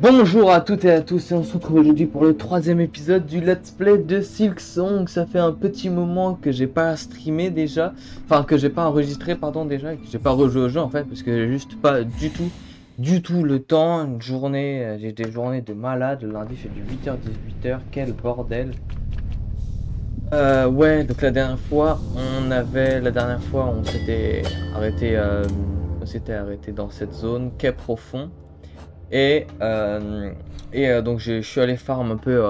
Bonjour à toutes et à tous et on se retrouve aujourd'hui pour le troisième épisode du Let's Play de Silksong. Ça fait un petit moment que j'ai pas streamé déjà, enfin que j'ai pas enregistré pardon déjà, et que j'ai pas rejoué au jeu en fait parce que j'ai juste pas du tout le temps. Une journée, j'ai des journées de malade. Le lundi fait du 8h 18h, quel bordel. Ouais, donc la dernière fois on s'était arrêté dans cette zone quai profond. Et, donc je suis allé farm un peu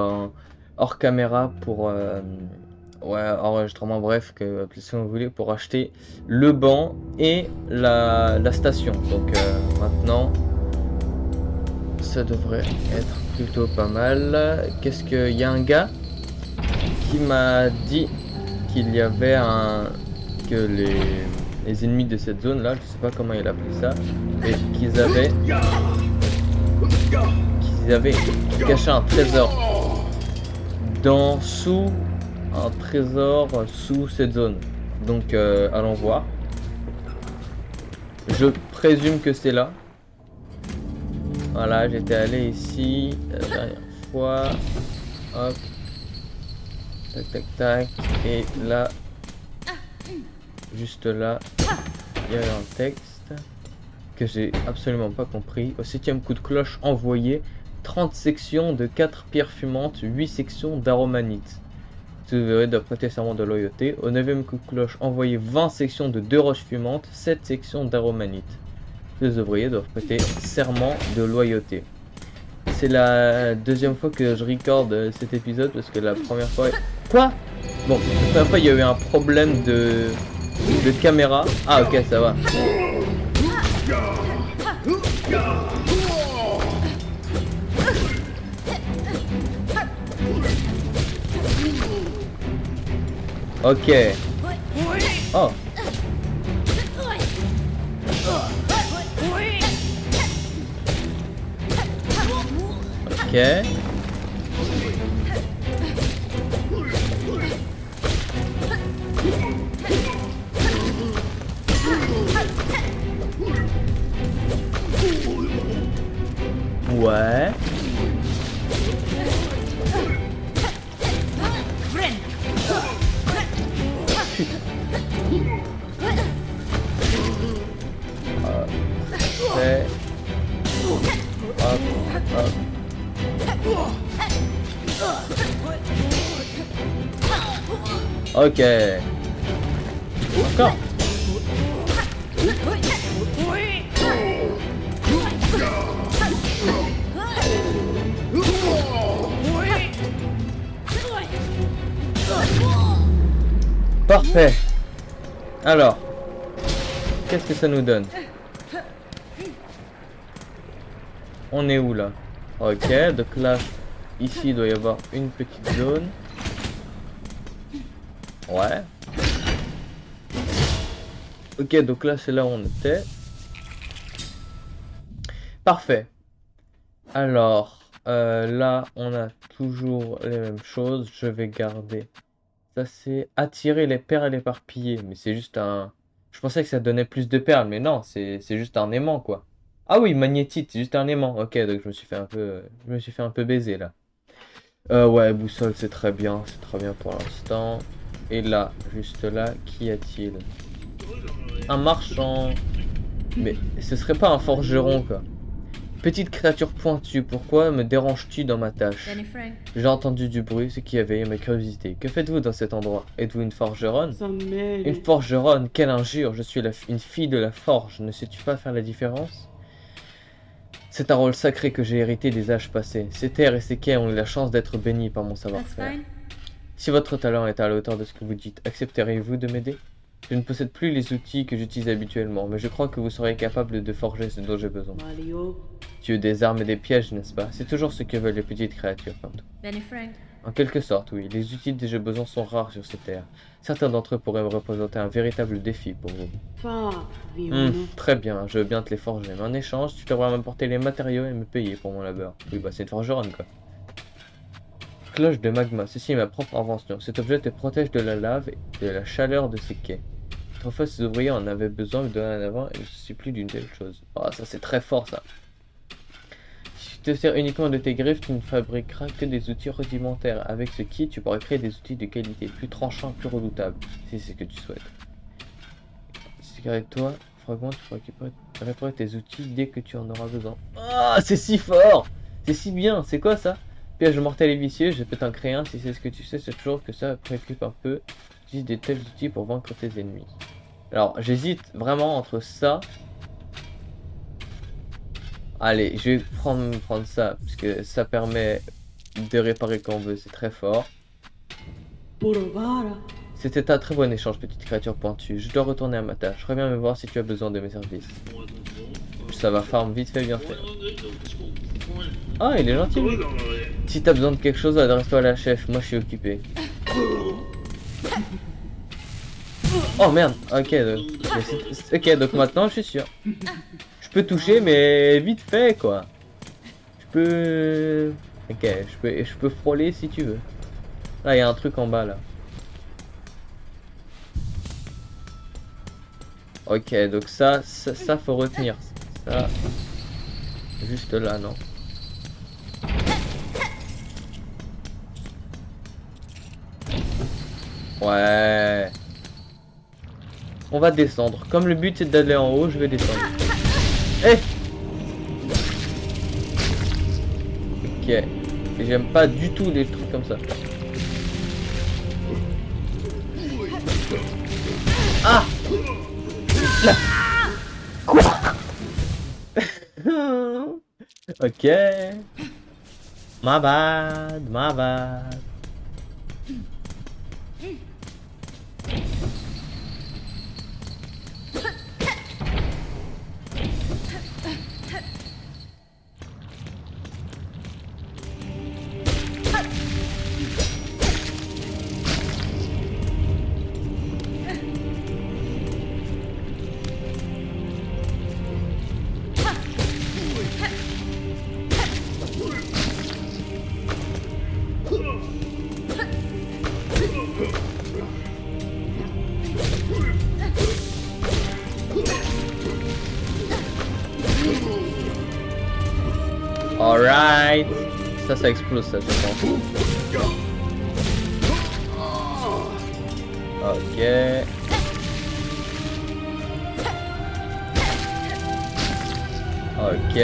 hors caméra pour ouais, enregistrement bref, que appelez ça comme vous voulez, pour acheter le banc et la station. Donc maintenant ça devrait être plutôt pas mal. Qu'est-ce qu'il y a un gars qui m'a dit qu'il y avait que les ennemis de cette zone là, je sais pas comment il a pris ça, mais qu'ils avaient caché un trésor sous cette zone. Donc allons voir. Je présume que c'est là. Voilà, j'étais allé ici la dernière fois. Hop. Tac tac tac. Et là, juste là, il y avait un texte que j'ai absolument pas compris. Au 7e coup de cloche envoyé, 30 sections de 4 pierres fumantes, 8 sections d'aromanite. Vous devrez de prêter serment de loyauté. Au 9e coup de cloche, envoyez 20 sections de 2 roches fumantes, 7 sections d'aromanite. Les ouvriers doivent prêter serment de loyauté. C'est la deuxième fois que je recorde cet épisode parce que la première fois... Quoi? Bon, la première fois il y a eu un problème de caméra. Ah ok, ça va. Ok. Oh. Ok. Ouais. C'est... Hop, hop. Ok. Encore. Parfait. Alors, qu'est-ce que ça nous donne? On est où là? Ok, donc là, ici il doit y avoir une petite zone. Ouais. Ok, donc là c'est là où on était. Parfait. Alors, là on a toujours les mêmes choses. Je vais garder. Ça c'est attirer les perles éparpillées. Mais c'est juste un... Je pensais que ça donnait plus de perles, mais non, c'est juste un aimant quoi. Ah oui, magnétite, c'est juste un aimant. Ok, donc je me suis fait un peu baiser là. Ouais, boussole, c'est très bien pour l'instant. Et là, juste là, qu'y a-t-il? Un marchand. Mais ce serait pas un forgeron, quoi. Petite créature pointue, pourquoi me déranges-tu dans ma tâche? J'ai entendu du bruit, ce qui a éveillé ma curiosité. Que faites-vous dans cet endroit? Êtes-vous une forgeronne? Une forgeronne, quelle injure! Je suis une fille de la forge, ne sais-tu pas faire la différence? C'est un rôle sacré que j'ai hérité des âges passés. Ces terres et ces quais ont eu la chance d'être bénis par mon savoir-faire. Si votre talent est à la hauteur de ce que vous dites, accepteriez-vous de m'aider? Je ne possède plus les outils que j'utilise habituellement, mais je crois que vous serez capable de forger ce dont j'ai besoin. Tu veux des armes et des pièges, n'est-ce pas? C'est toujours ce que veulent les petites créatures comme toi. En quelque sorte, oui. Les outils dont j'ai besoin sont rares sur ces terres. Certains d'entre eux pourraient me représenter un véritable défi pour vous. Très bien, je veux bien te les forger, mais en échange, tu devras m'apporter les matériaux et me payer pour mon labeur. Oui, bah c'est une forgeronne, quoi. Cloche de magma, ceci est ma propre invention. Cet objet te protège de la lave et de la chaleur de ces quais. Autrefois, ces ouvriers en avaient besoin, mais dorénavant, il ne se suffit plus d'une telle chose. Oh, ça c'est très fort, ça. tu te sers uniquement de tes griffes, tu ne fabriqueras que des outils rudimentaires. Avec ce kit, tu pourras créer des outils de qualité, plus tranchants, plus redoutables, si c'est ce que tu souhaites. Si avec toi, fragment, tu pourras réparer tes outils dès que tu en auras besoin. Ah, c'est si fort! C'est si bien, c'est quoi ça? Piège mortel et vicieux, je peux t'en créer un si c'est ce que tu sais, c'est toujours que ça préoccupe un peu. Utilise des tels outils pour vaincre tes ennemis. Alors, j'hésite vraiment entre ça. Allez, je vais prendre ça, parce que ça permet de réparer quand on veut, c'est très fort. C'était un très bon échange, petite créature pointue. Je dois retourner à ma tâche. Reviens me voir si tu as besoin de mes services. Ça va, farm vite fait, bien fait. Ah, il est gentil, lui. Si t'as besoin de quelque chose, adresse-toi à la chef. Moi, je suis occupé. Oh merde. Ok, donc maintenant, je suis sûr. Je peux toucher, mais vite fait, quoi. Je peux... Ok, je peux frôler si tu veux. Là, il y a un truc en bas, là. Ok, donc ça faut retenir. Ça, juste là, non? Ouais. On va descendre. Comme le but c'est d'aller en haut, je vais descendre. Eh! Ok. J'aime pas du tout les trucs comme ça. Ah! Là. Quoi? Ok. My bad, my bad. Alright. Ça explose ça, je pense. Ok. Ok.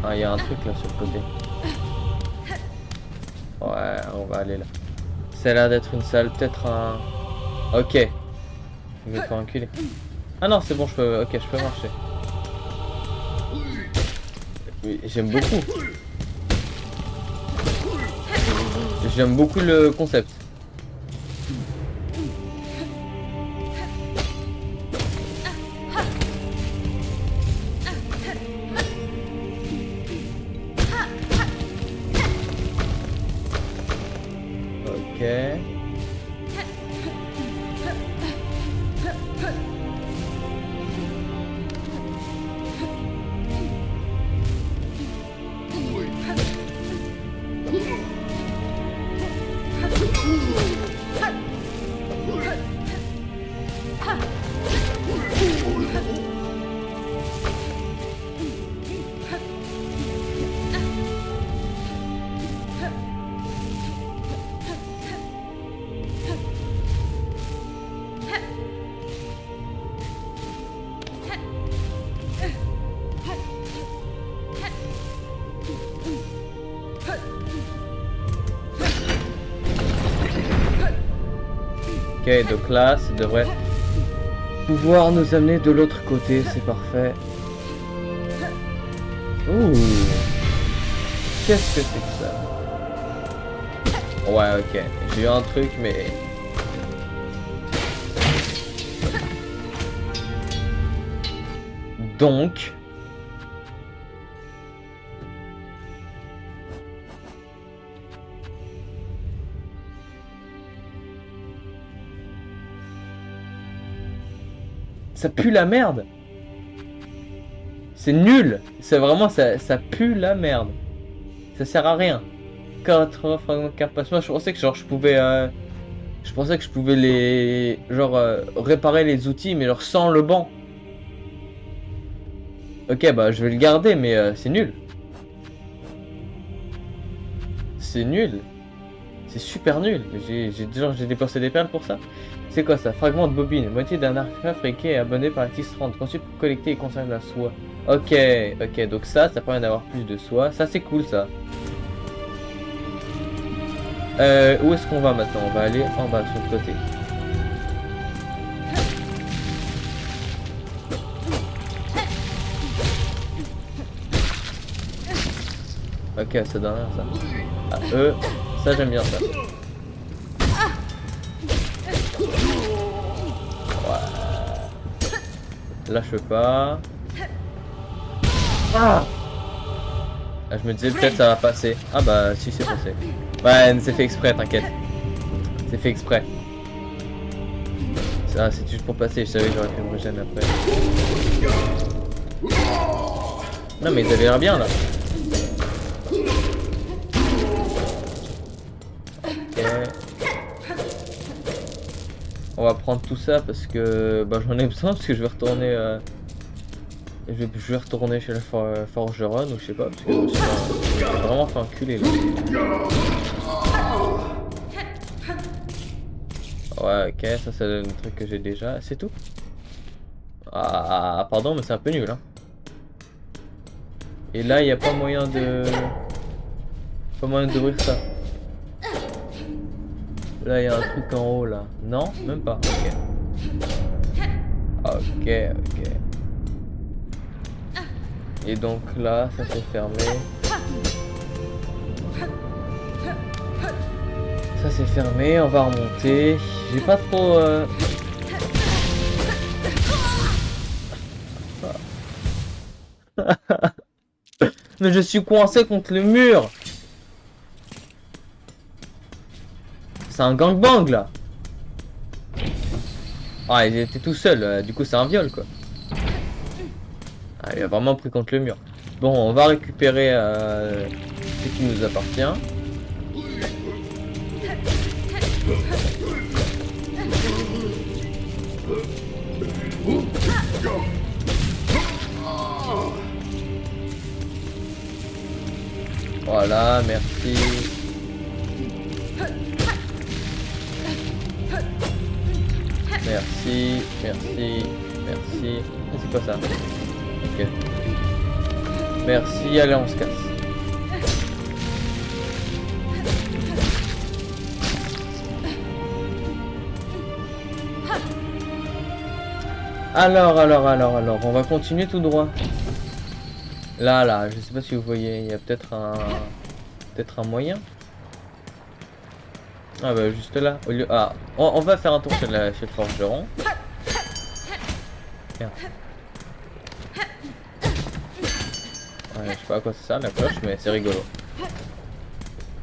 Ah, il y a un truc là sur le côté. Ouais, on va aller là. Ça a l'air d'être une salle, peut-être un... Ok. Je vais te enculer. Ah non, c'est bon, je peux... Ok, je peux marcher. Oui, j'aime beaucoup. J'aime beaucoup le concept. Ok. Ok, donc là, ça devrait pouvoir nous amener de l'autre côté, c'est parfait. Ouh. Qu'est-ce que c'est que ça? Ouais, ok. J'ai eu un truc, mais... Donc... Ça pue la merde. C'est nul. C'est vraiment, ça pue la merde. Ça sert à rien. 4 fragments de carapace. Moi, je pensais que genre je pouvais... Je pensais que je pouvais les... Genre réparer les outils, mais genre sans le banc. Ok, bah je vais le garder, mais c'est nul. C'est nul. C'est super nul. J'ai dépensé des perles pour ça. C'est quoi ça? Fragment de bobine. Moitié d'un artefact fabriqué et abonné par la X30. Conçu pour collecter et conserver la soie. Ok, ok. Donc ça permet d'avoir plus de soie. Ça, c'est cool, ça. Où est-ce qu'on va maintenant? On va aller en bas, sur le côté. Ok, ça donne rien, ça. Ah, eux, ça, j'aime bien ça. Ouais. Lâche pas. Ah! Ah, je me disais peut-être ça va passer. Ah bah si c'est passé. Ouais, c'est fait exprès, t'inquiète. C'est fait exprès. Ça c'est juste pour passer, je savais que j'aurais fait me régène après. Non mais ils avaient l'air bien là. Ok. On va prendre tout ça parce que bah, j'en ai besoin parce que je vais retourner je vais retourner chez le forgeron ou je sais pas parce que je me suis vraiment fait enculer là. Ouais, ok, ça c'est le truc que j'ai déjà, c'est tout. Ah, pardon, mais c'est un peu nul, hein. Et là, il n'y a pas moyen de... Pas moyen d'ouvrir ça. Là, il y a un truc en haut, là. Non, même pas. Ok. Ok, ok. Et donc là, ça c'est fermé. Ça c'est fermé, on va remonter. J'ai pas trop... Mais je suis coincé contre le mur. C'est un gangbang là. Ah, il était tout seul, du coup c'est un viol quoi. Ah, il a vraiment pris contre le mur. Bon, on va récupérer ce qui nous appartient. Voilà, merci. Merci, merci, merci. C'est quoi ça? Ok. Merci, allez on se casse. Alors, on va continuer tout droit. Là, je sais pas si vous voyez, il y a peut-être un moyen. Ah bah juste là, au lieu... Ah, on va faire un tour chez le forgeron. Merde. Ouais, je sais pas à quoi ça sert la cloche, mais c'est rigolo.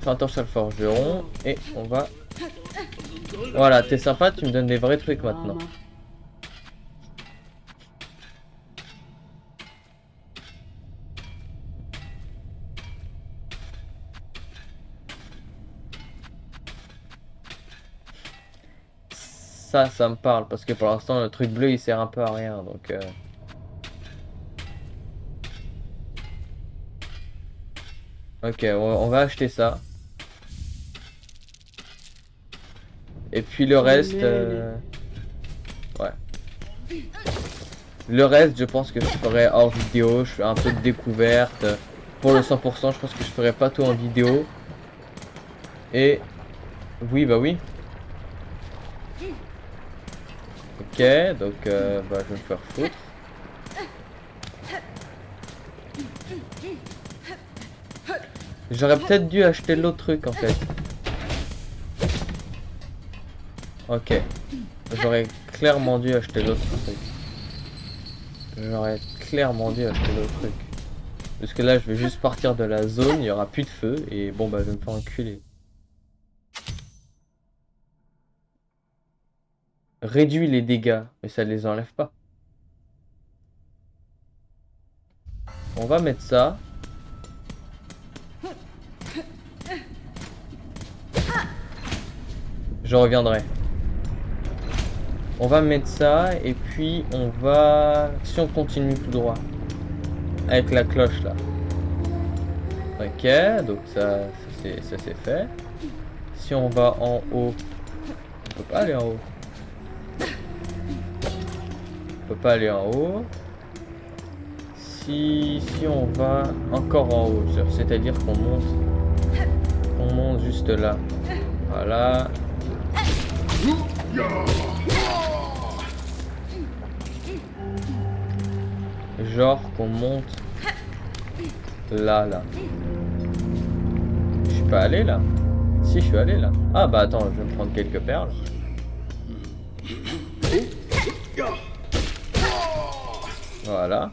Faire un tour chez le forgeron et on va... Voilà, t'es sympa, tu me donnes des vrais trucs maintenant. Ça me parle parce que pour l'instant le truc bleu il sert un peu à rien donc ok, on va acheter ça. Et puis le reste ouais. Le reste je pense que je ferai hors vidéo, je fais un peu de découverte. Pour le 100% je pense que je ferai pas tout en vidéo. Et oui bah oui. Ok, donc bah, je vais me faire foutre. J'aurais peut-être dû acheter l'autre truc en fait. Ok. J'aurais clairement dû acheter l'autre truc. J'aurais clairement dû acheter l'autre truc. Parce que là je vais juste partir de la zone, il n'y aura plus de feu et bon bah je vais me faire enculer. Réduit les dégâts, mais ça les enlève pas. On va mettre ça. Je reviendrai. On va mettre ça et puis on va... Si on continue tout droit. avec la cloche là. Ok, donc ça c'est fait. Si on va en haut, on peut pas aller en haut. On peut pas aller en haut. Si on va encore en haut, c'est-à-dire qu'on monte juste là. Voilà. Genre qu'on monte là. Je suis pas allé là. Si, je suis allé là. Ah bah attends, je vais me prendre quelques perles. Voilà.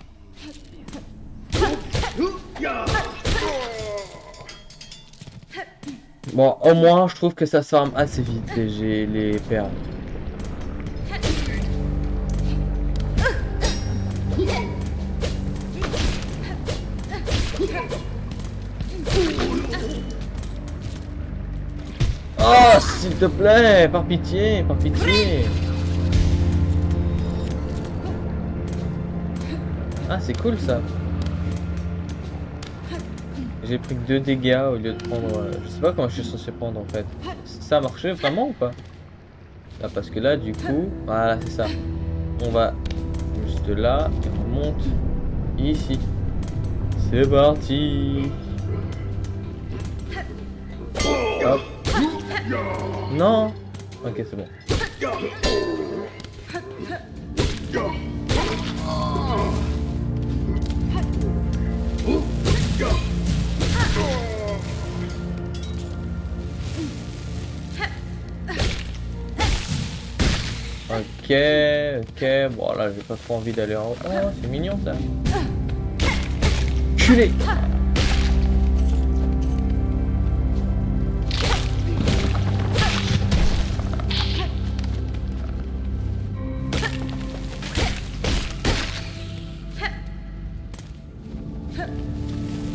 Bon, au moins, je trouve que ça se forme assez vite, les perles. Oh, s'il te plaît, par pitié, par pitié. Ah, c'est cool ça. J'ai pris que 2 dégâts au lieu de prendre... je sais pas comment je suis censé prendre en fait. Ça a marché vraiment ou pas? Là, parce que là, du coup... Voilà, c'est ça. On va juste là et on monte ici. C'est parti. Hop. Non. Ok, c'est bon. Ok, bon là j'ai pas trop envie d'aller en haut. Oh, c'est mignon ça. Culé.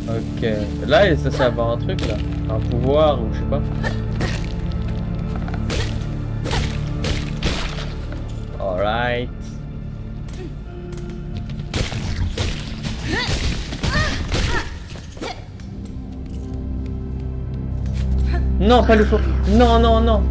Ok, là ça c'est avoir un truc là, un pouvoir ou je sais pas. Alright. Non, pas le faux. Non, non, non.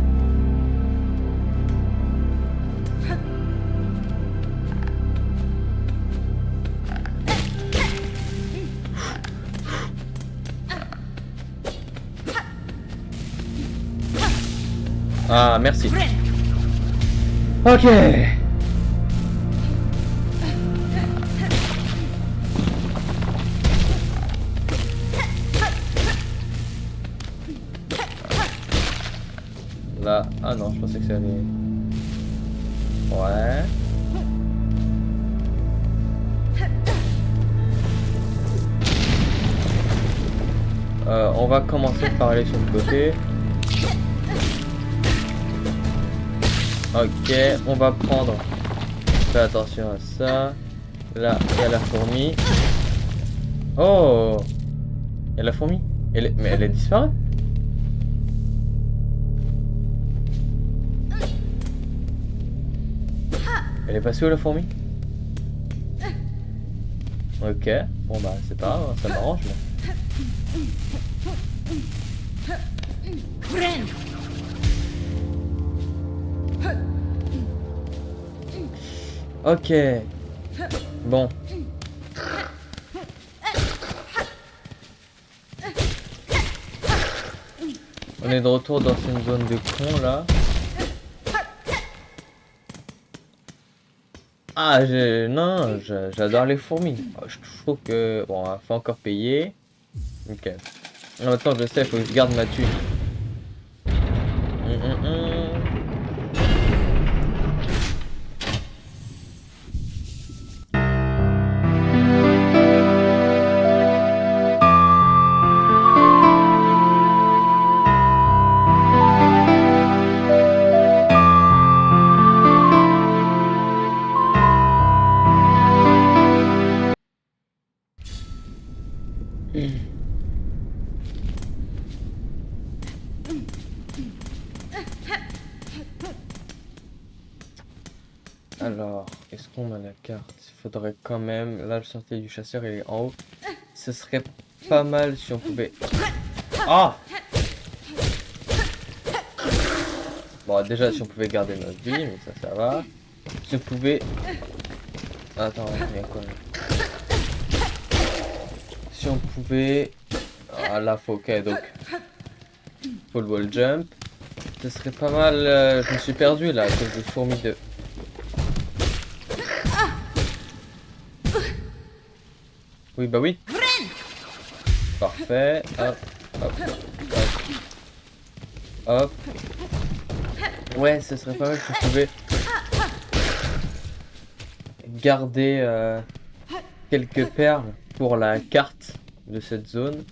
Ah, merci. Ok. Là, ah non, je pensais que ça allait... Ouais. On va commencer par aller sur le côté. Ok, on va prendre... Fais attention à ça. Là, il y a la fourmi. Oh! Il y a la fourmi. Mais elle est disparue. Elle est passée où la fourmi? Ok, bon bah c'est pas grave, ça m'arrange là. Ok. Bon. On est de retour dans une zone de con là. Ah, non, j'adore les fourmis. Je trouve que... Bon, faut encore payer. Ok. Maintenant, je sais, faut que je garde ma thune. Alors, est-ce qu'on a la carte? Il faudrait quand même... Là, le sentier du chasseur, il est en haut. Ce serait pas mal si on pouvait... Ah! Bon, déjà, si on pouvait garder notre vie, mais ça va. Si on pouvait... Attends, il y a quoi là? Si on pouvait... Ah, là, faut... Ok, donc... Full wall jump. Ce serait pas mal... Je me suis perdu, là, à cause des fourmis de... Oui, bah oui. Parfait. Hop, hop, hop. Hop. Ouais, ce serait pas mal si on pouvait... garder quelques perles pour la carte de cette zone.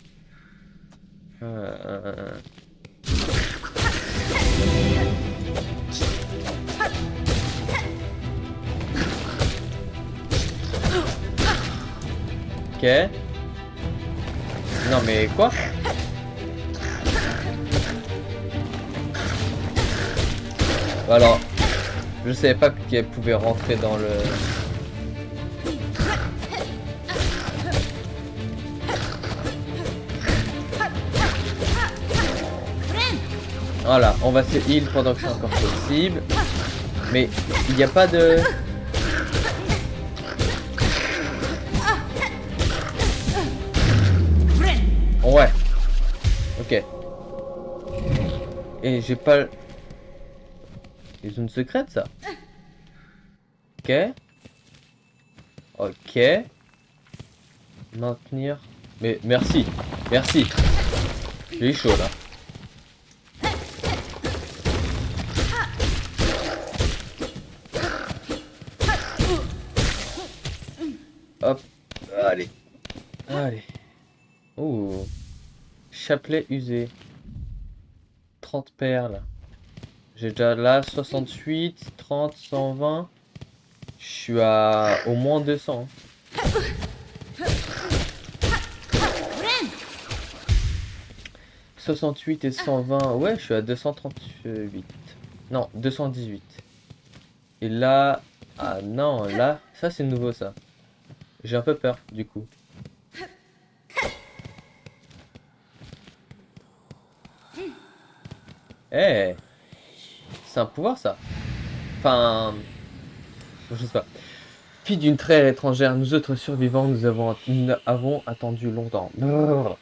Ok. Non mais quoi? Alors, je savais pas qu'elle pouvait rentrer dans le... Voilà, on va se heal pendant que c'est encore possible. Mais il n'y a pas de... Ouais. Ok. Et j'ai pas... Les zones secrètes, ça. Ok. Ok. Maintenir... Mais merci. Merci. J'ai eu chaud, là. Hop. Allez. Allez. Oh. Chapelet usé. 30 perles. J'ai déjà là 68, 30, 120. Je suis à au moins 200. 68 et 120. Ouais, je suis à 238. Non, 218. Et là... Ah non, là... Ça, c'est nouveau, ça. J'ai un peu peur, du coup. Eh, c'est un pouvoir, ça. Enfin... Je sais pas. Fille d'une terre étrangère, nous autres survivants, nous avons attendu longtemps. Brrr.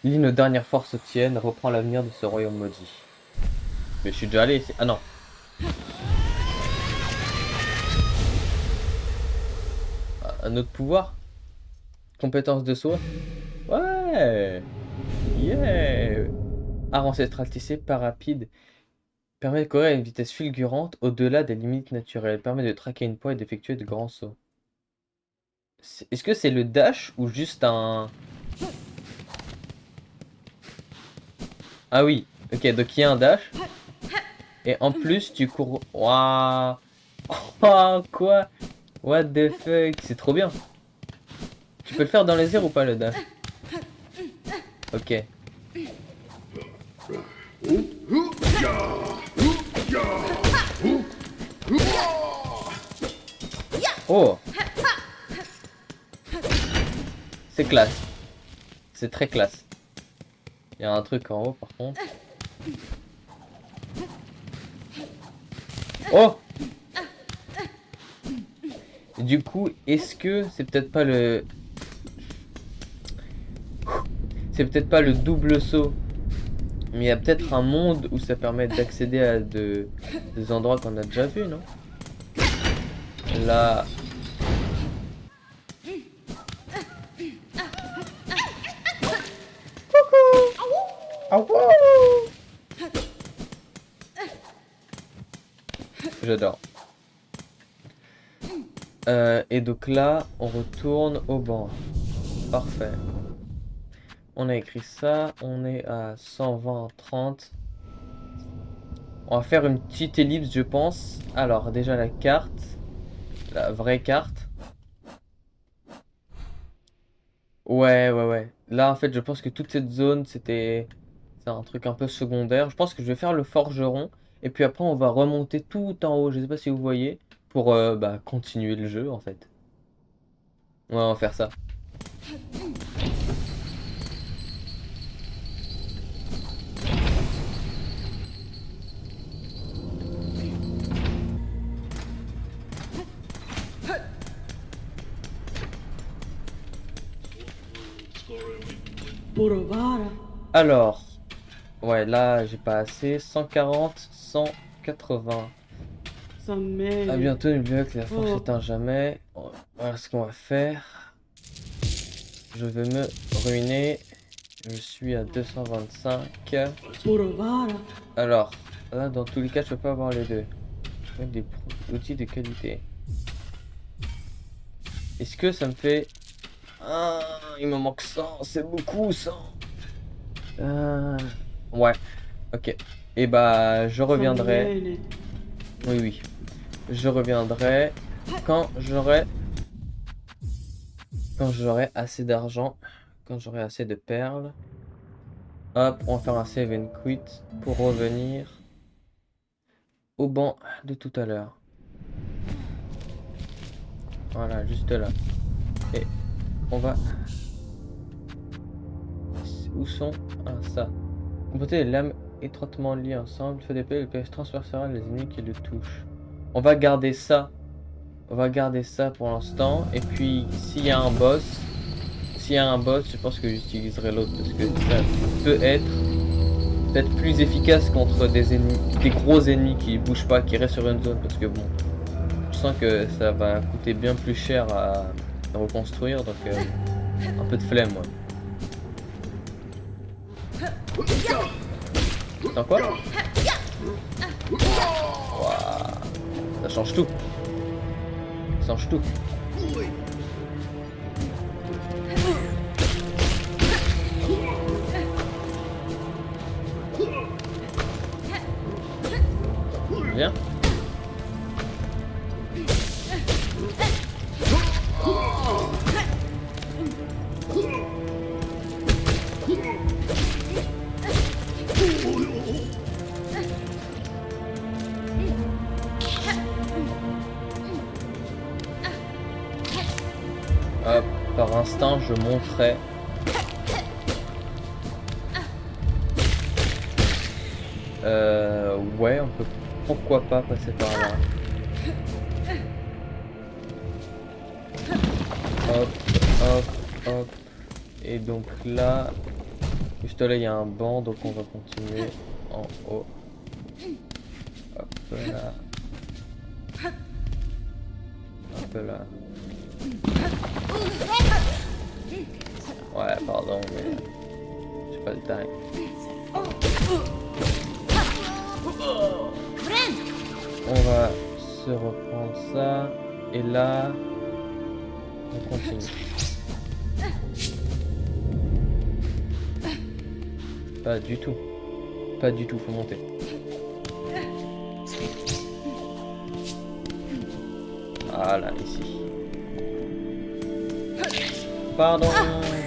Lis nos dernières forces tiennent, reprend l'avenir de ce royaume maudit. Mais je suis déjà allé ici. Ah non. Un autre pouvoir? Compétence de soi? Ouais. Yeah. Art ancestral tissé, pas rapide. Permet de courir à une vitesse fulgurante au-delà des limites naturelles. Permet de traquer une proie et d'effectuer de grands sauts. Est-ce que c'est le dash ou juste un... Ah oui. Ok, donc il y a un dash. Et en plus, tu cours... Waouh. Oh, quoi? What the fuck? C'est trop bien. Tu peux le faire dans les airs ou pas le dash? Ok. Oh! C'est classe. C'est très classe. Il y a un truc en haut par contre. Oh! Et du coup, est-ce que c'est peut-être pas le... C'est peut-être pas le double saut. Mais il y a peut-être un monde où ça permet d'accéder à des endroits qu'on a déjà vus, non? Là... J'adore. Et donc là, on retourne au banc. Parfait. On a écrit ça. On est à 120, 30. On va faire une petite ellipse, je pense. Alors, déjà la carte. La vraie carte. Ouais. Là, en fait, je pense que toute cette zone, c'est un truc un peu secondaire. Je pense que je vais faire le forgeron. Et puis après, on va remonter tout en haut. Je sais pas si vous voyez. pour bah, continuer le jeu en fait. Ouais, on va faire ça. Alors, ouais, là j'ai pas assez. 140, 180. À bientôt, n'oubliez pas que la force s'éteint jamais. Voilà ce qu'on va faire. Je vais me ruiner. Je suis à 225. Alors, là dans tous les cas, je peux pas avoir les deux. Des outils de qualité. Est-ce que ça me fait... Ah, il me manque 100, c'est beaucoup 100. Ouais, ok. Et bah, je reviendrai. Oui, oui. Je reviendrai quand j'aurai assez d'argent, quand j'aurai assez de perles. Hop, on va faire un save and quit pour revenir au banc de tout à l'heure. Voilà, juste là. Et on va... Où sont... Ah, ça. Compléter les lames étroitement liées ensemble. Fait des le PS transpercera les ennemis qui le touchent. On va garder ça. On va garder ça pour l'instant. Et puis, s'il y a un boss... S'il y a un boss, je pense que j'utiliserai l'autre. Parce que ça peut être peut-être plus efficace contre des ennemis, des gros ennemis qui bougent pas, qui restent sur une zone. Parce que bon, je sens que ça va coûter bien plus cher à reconstruire. Donc, un peu de flemme, moi. Attends, quoi? Wow. Ça change tout. Ça change tout. Viens. Hop, par instant, je monterai. Ouais, on peut pourquoi pas passer par là. Hop, hop, hop. Et donc là, juste là, il y a un banc, donc on va continuer en haut. Hop là. Hop là. Ouais, pardon, mais j'ai pas le time. On va se reprendre ça. Et là, on continue. Pas du tout. Pas du tout, faut monter. Voilà, ici. Pardon,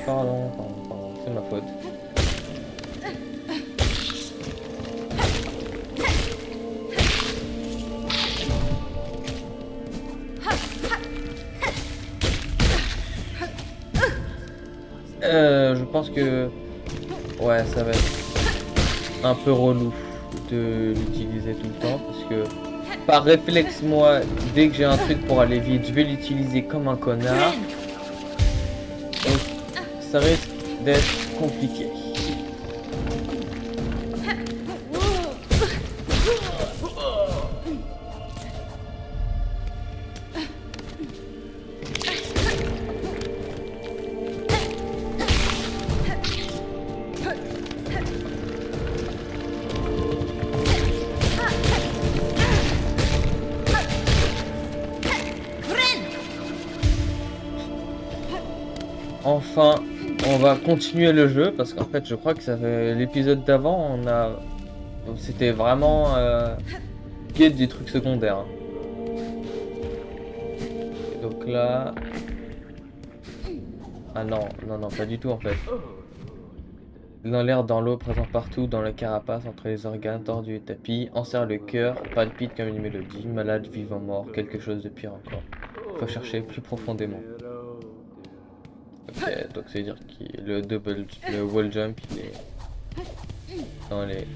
pardon, c'est ma faute. Je pense que... Ouais, ça va être un peu relou de l'utiliser tout le temps parce que par réflexe, moi, dès que j'ai un truc pour aller vite, je vais l'utiliser comme un connard. Donc, ça risque d'être compliqué. Enfin, on va continuer le jeu parce qu'en fait, je crois que ça fait l'épisode d'avant, c'était vraiment guide des trucs secondaires. Hein. Et donc là, ah non, non, non, pas du tout en fait. dans l'air, dans l'eau, présent partout, dans la carapace, entre les organes, tordus et tapis, enserre le cœur, palpite comme une mélodie, malade, vivant, mort, quelque chose de pire encore. Faut chercher plus profondément. Ok, donc ça veut dire que le wall jump, il est dans les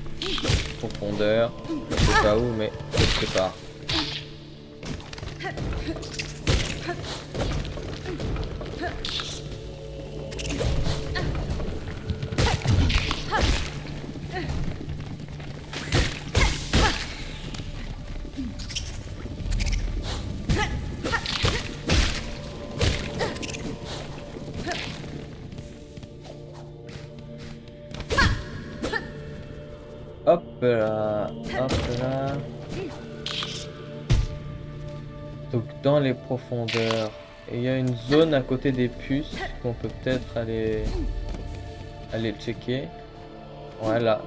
profondeurs. Je sais pas où, mais quelque part. Hop là, hop là. Donc dans les profondeurs, il y a une zone à côté des puces qu'on peut peut-être aller checker. Voilà.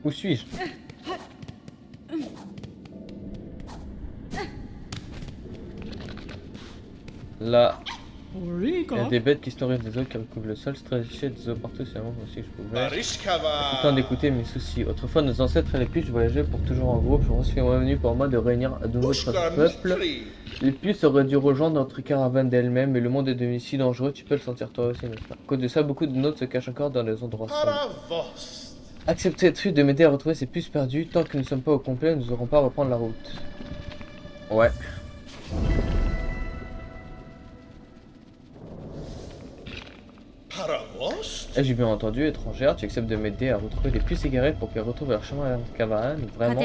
Où suis-je? Là, il y a des bêtes qui se nourrissent des os qui recouvrent le sol, stretcher des os partout, c'est vraiment aussi que je pouvais. Tout le temps d'écouter mes soucis. Autrefois, nos ancêtres et les puces voyageaient pour toujours en groupe. Je pense qu'il est revenu pour moi de réunir à nouveau notre peuple. Les puces auraient dû rejoindre notre caravane d'elles-mêmes, mais le monde est devenu si dangereux, tu peux le sentir toi aussi, n'est-ce pas? À cause de ça, beaucoup de nôtres se cachent encore dans les endroits sombres. Accepterais-tu de m'aider à retrouver ces puces perdues? Tant que nous ne sommes pas au complet, nous n'aurons pas à reprendre la route. Ouais. Eh, j'ai bien entendu, étrangère, tu acceptes de m'aider à retrouver les puces égarées pour qu'elles retrouvent leur chemin à la caravane? Vraiment?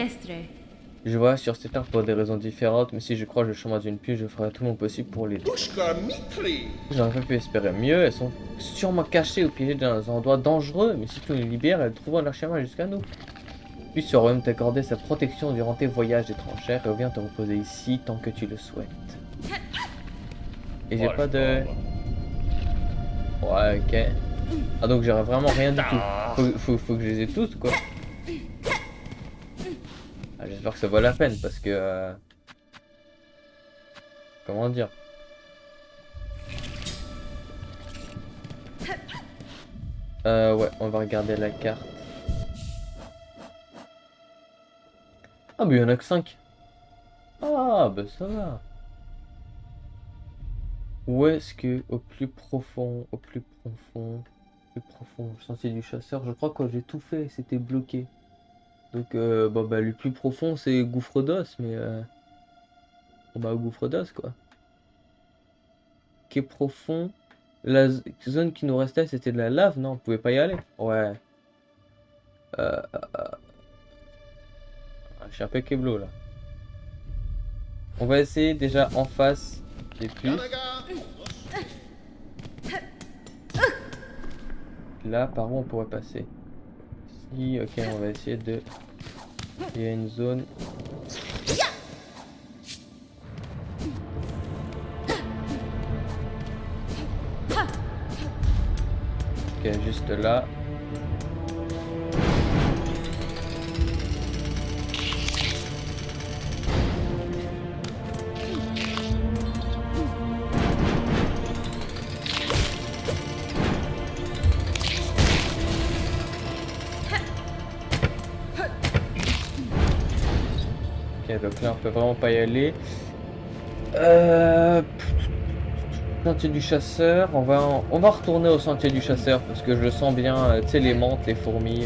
Je vois, sur cette terre pour des raisons différentes, mais si je crois le chemin d'une puce, je ferai tout mon possible pour l'aider. J'aurais pas pu espérer mieux, elles sont sûrement cachées ou piégées dans un endroit dangereux, mais si tu les libères, elles trouveront leur chemin jusqu'à nous. Puis ce royaume t'accorder sa protection durant tes voyages étrangers et reviens te reposer ici tant que tu le souhaites. Et j'ai pas de... Ouais, ok. Ah donc j'aurais vraiment rien du tout. Faut que je les ai tous, quoi. Ah, j'espère que ça vaut la peine parce que... Comment dire? Ouais, on va regarder la carte. Ah mais il y en a que 5. Ah bah ça va. Où est-ce que au plus profond, le sentier du chasseur, je crois que j'ai tout fait, c'était bloqué. Donc bah le plus profond c'est gouffre d'os, mais bon, bah gouffre d'os quoi. Qui est profond. La zone qui nous restait c'était de la lave, non? On pouvait pas y aller. Ouais. Je suis un peu keblo là. On va essayer déjà en face des puces. Là par où on pourrait passer? Si, ok, on va essayer de... Il y a une zone... Ok, juste là. Ok, donc là on peut vraiment pas y aller. Sentier du chasseur, on va retourner au sentier du chasseur parce que je le sens bien, tu sais les menthes, les fourmis.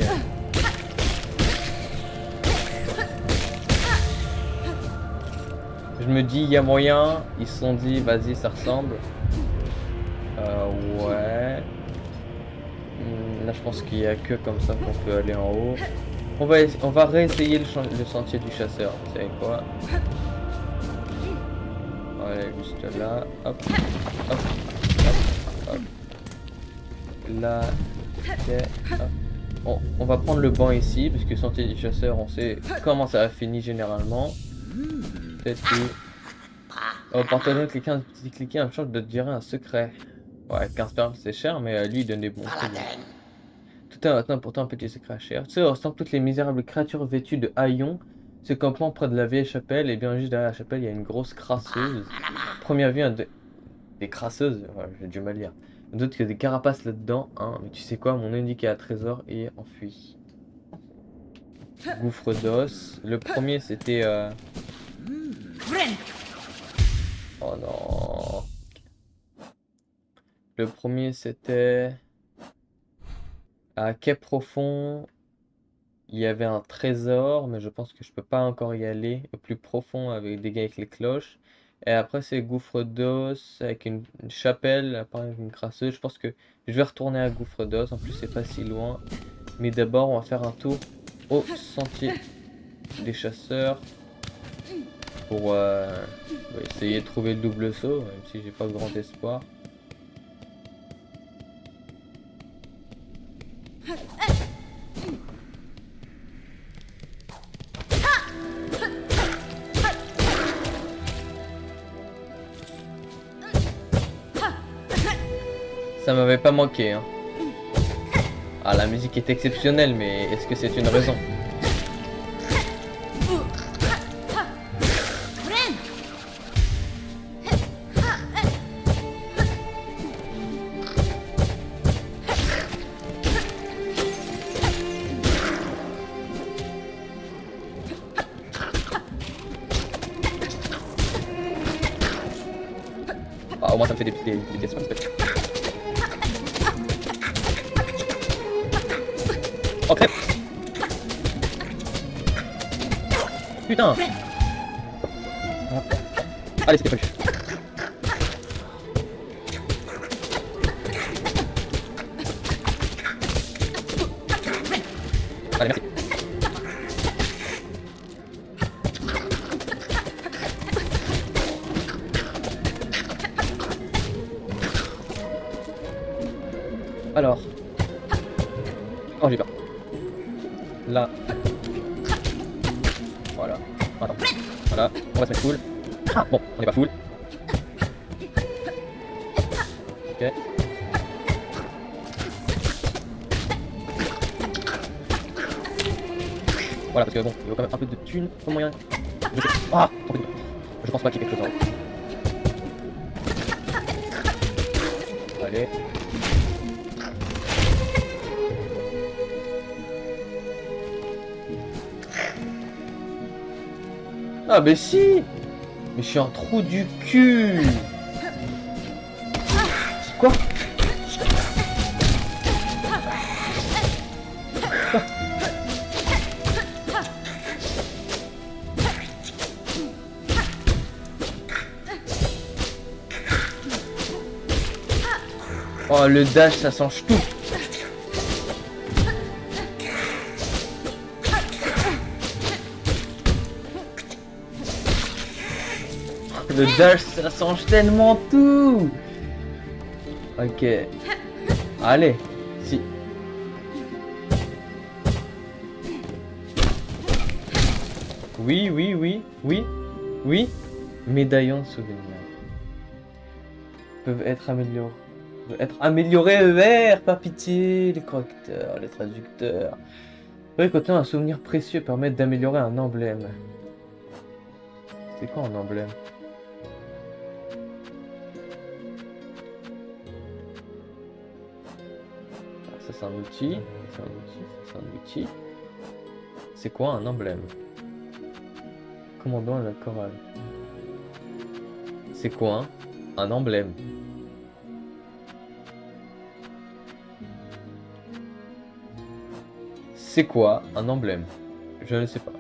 Je me dis il y a moyen, ils se sont dit vas-y ça ressemble. Ouais. Là je pense qu'il y a que comme ça qu'on peut aller en haut. On va réessayer le sentier du chasseur, vous savez quoi? Voilà, juste là, hop, hop, hop, hop. Là, ok, hop. On va prendre le banc ici, parce que sentier du chasseur, on sait comment ça a fini généralement. Peut-être que... Au partage cliquer un champ de te dirait un secret. Ouais, 15 perles c'est cher, mais lui il donne des bons trucs. Tout est maintenant pourtant un petit secret à cher. Tu sais, on ressemble toutes les misérables créatures vêtues de haillons se campant près de la vieille chapelle, et bien juste derrière la chapelle il y a une grosse crasseuse. Première vue, des crasseuses, ouais, j'ai du mal à lire. D'autres qu'il y a des carapaces là-dedans, hein, mais tu sais quoi, mon indiqué à trésor est enfui. Gouffre d'os. Le premier c'était oh non. Le premier c'était à quai profond. Il y avait un trésor, mais je pense que je peux pas encore y aller au plus profond avec des gars avec les cloches. Et après c'est gouffre d'os avec une chapelle, apparemment avec une crasseuse. Je pense que je vais retourner à gouffre d'os. En plus c'est pas si loin. Mais d'abord on va faire un tour au sentier des chasseurs pour essayer de trouver le double saut, même si j'ai pas grand espoir. Ça m'avait pas manqué, hein. Ah, la musique est exceptionnelle, mais est-ce que c'est une raison? Ah, au moins ça me fait des pièces. Oh crème. Putain. Ah. Allez, c'était prévu. Allez, merci. Alors. Oh, j'ai peur. Là. Voilà. Attends. Voilà. On va se mettre full. Ah, bon, on est pas full. Ok. Voilà, parce que bon, il y a quand même un peu de thunes. Pas moyen. Ah, je pense pas qu'il y ait quelque chose en haut. Allez. Ah, mais si! Mais je suis un trou du cul! Quoi? Oh, le dash, ça change tout! Le dash, ça change tellement tout! Ok. Allez, si. Oui, oui, oui, oui, oui. Médaillons de souvenir. Peuvent être améliorés. Par pitié, les correcteurs, les traducteurs. Récolter un souvenir précieux permet d'améliorer un emblème. C'est quoi un emblème? Ça c'est un outil, c'est un outil, c'est un outil. C'est quoi un emblème? Commandant la chorale. C'est quoi un emblème? C'est quoi un emblème? Je ne sais pas.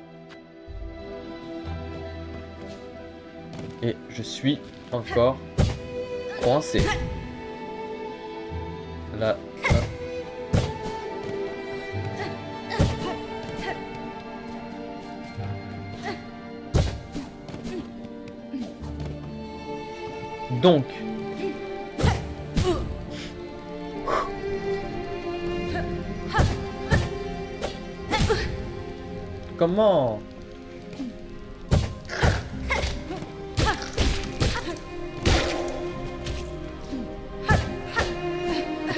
Et je suis encore coincé. Là. Donc. Comment?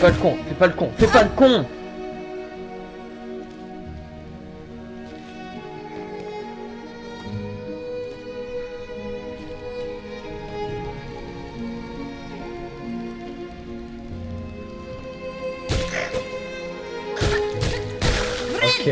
Fais pas le con, fais pas le con, fais pas le con. Ok.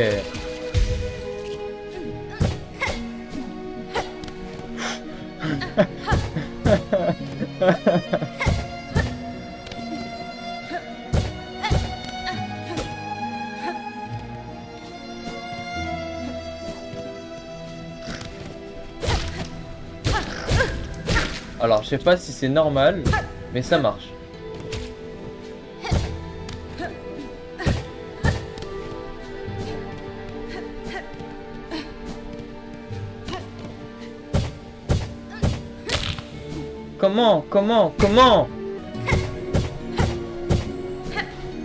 Alors, je sais pas si c'est normal, mais ça marche. Comment?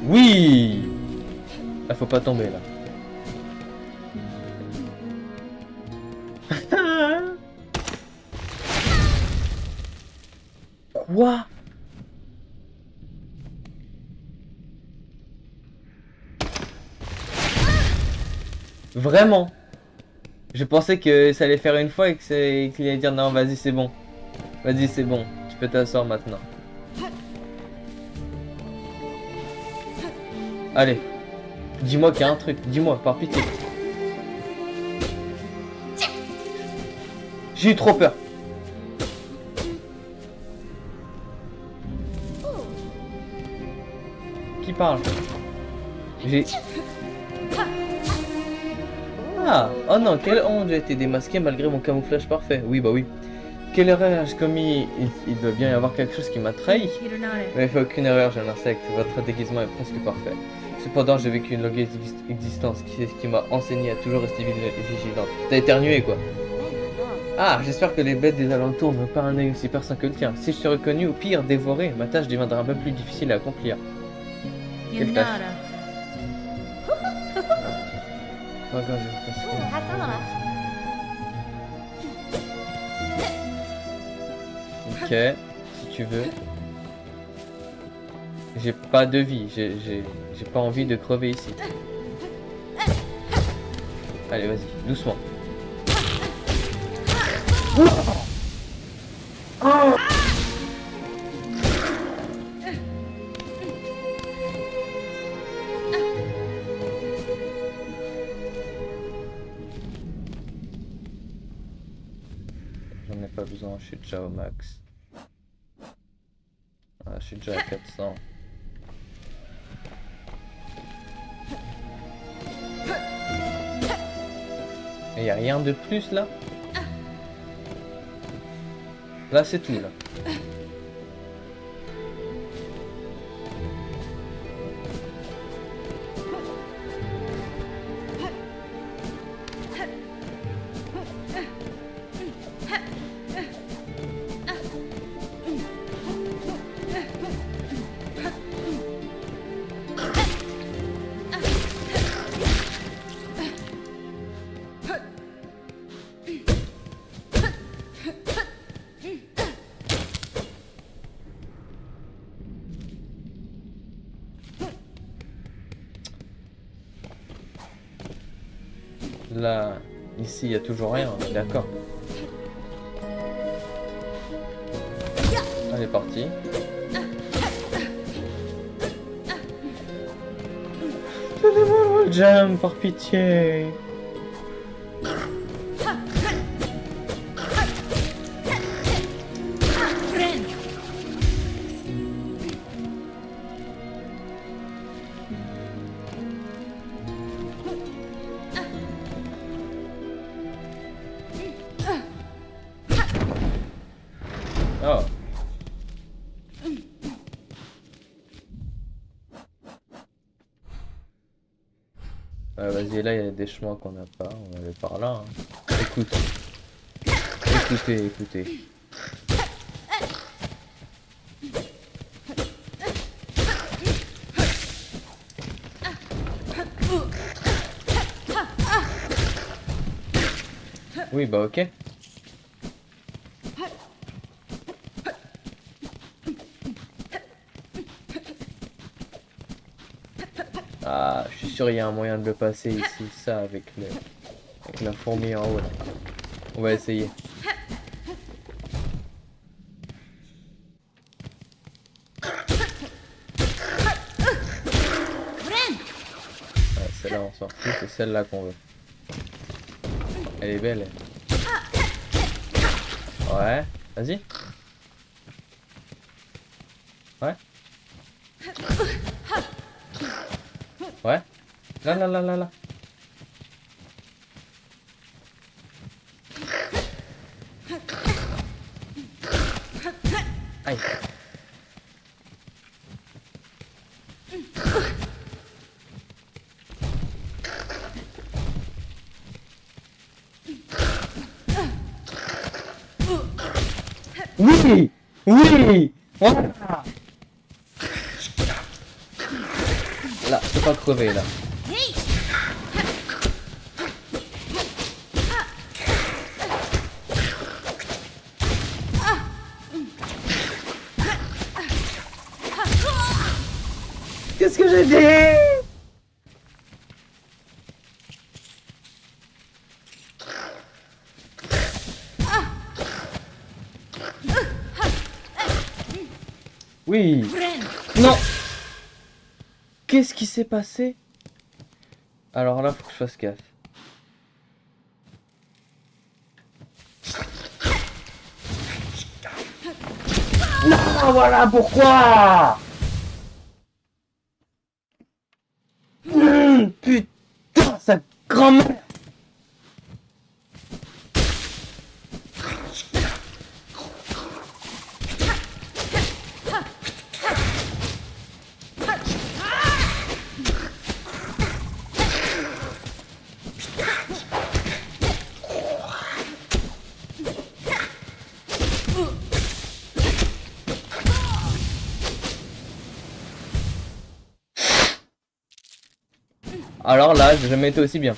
Oui! Là, faut pas tomber, là. Quoi? Vraiment? Je pensais que ça allait faire une fois et qu'il allait dire non, vas-y, c'est bon. Vas-y, c'est bon. Tu peux t'asseoir maintenant. Allez. Dis-moi qu'il y a un truc. Dis-moi, par pitié. J'ai eu trop peur. Qui parle? J'ai... Ah! Oh non, quelle honte, j'ai été démasqué malgré mon camouflage parfait. Oui, bah oui. Quelle erreur ai-je commis? Il doit bien y avoir quelque chose qui m'a trahi. Mais fait aucune erreur, jeune insecte. Votre déguisement est presque parfait. Cependant, j'ai vécu une longue existence qui m'a enseigné à toujours rester vigilante. T'as éternué, quoi. Ah, j'espère que les bêtes des alentours n'ont pas un œil aussi perçant que le tien. Si je suis reconnu, ou pire, dévoré, ma tâche deviendra un peu plus difficile à accomplir. Quelle tâche? Regarde, je vais passer. Ok, si tu veux. J'ai pas de vie, j'ai pas envie de crever ici. Allez, vas-y, doucement. J'en ai pas besoin, je suis déjà au max. Ah, je suis déjà à 400. Et y a rien de plus là? Là c'est tout là. Là, ici, il n'y a toujours rien, on est d'accord. Allez, parti. Donnez-moi le jam, par pitié. Oh. Vas-y, là, il y a des chemins qu'on n'a pas. On va aller par là. Hein. Écoute. Écoutez. Oui, bah ok. Ah, je suis sûr il y a un moyen de le passer ici, ça avec la fourmi en haut là. On va essayer. Ouais, celle-là on s'en fout, c'est celle-là qu'on veut. Elle est belle. Ouais, vas-y. Ouais. Ouais. Là, là, là, là, là. Aïe. Oui! Oui! Voilà! Là, je peux pas crever là. Qu'est-ce que j'ai dit? Oui! Non! Qu'est-ce qui s'est passé? Alors là, faut que je fasse gaffe. Non, voilà pourquoi! Putain, sa grand-mère! Alors là, j'ai jamais été aussi bien.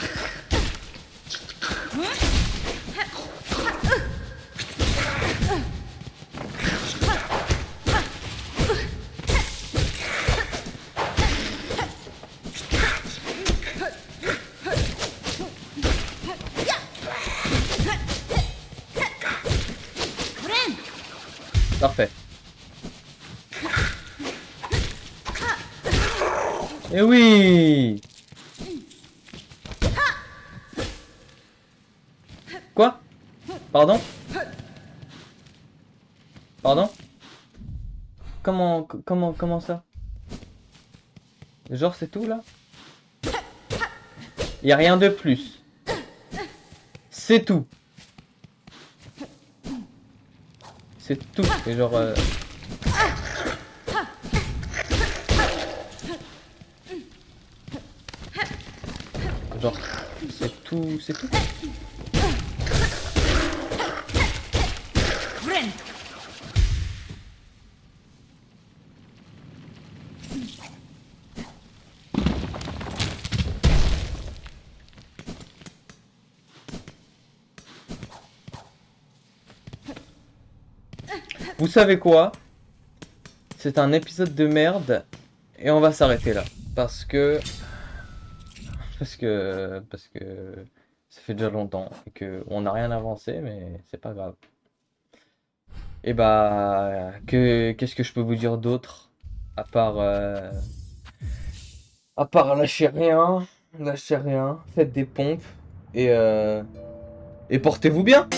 Parfait. Eh oui! Quoi? Pardon? Pardon? Comment ça? Genre c'est tout là? Y a rien de plus. C'est tout. C'est tout. Et genre genre c'est tout, c'est tout. Vous savez quoi? C'est un épisode de merde et on va s'arrêter là parce que ça fait déjà longtemps et que on n'a rien avancé mais c'est pas grave. Et bah qu'est-ce que je peux vous dire d'autre à part lâchez rien, faites des pompes et euh, et portez-vous bien.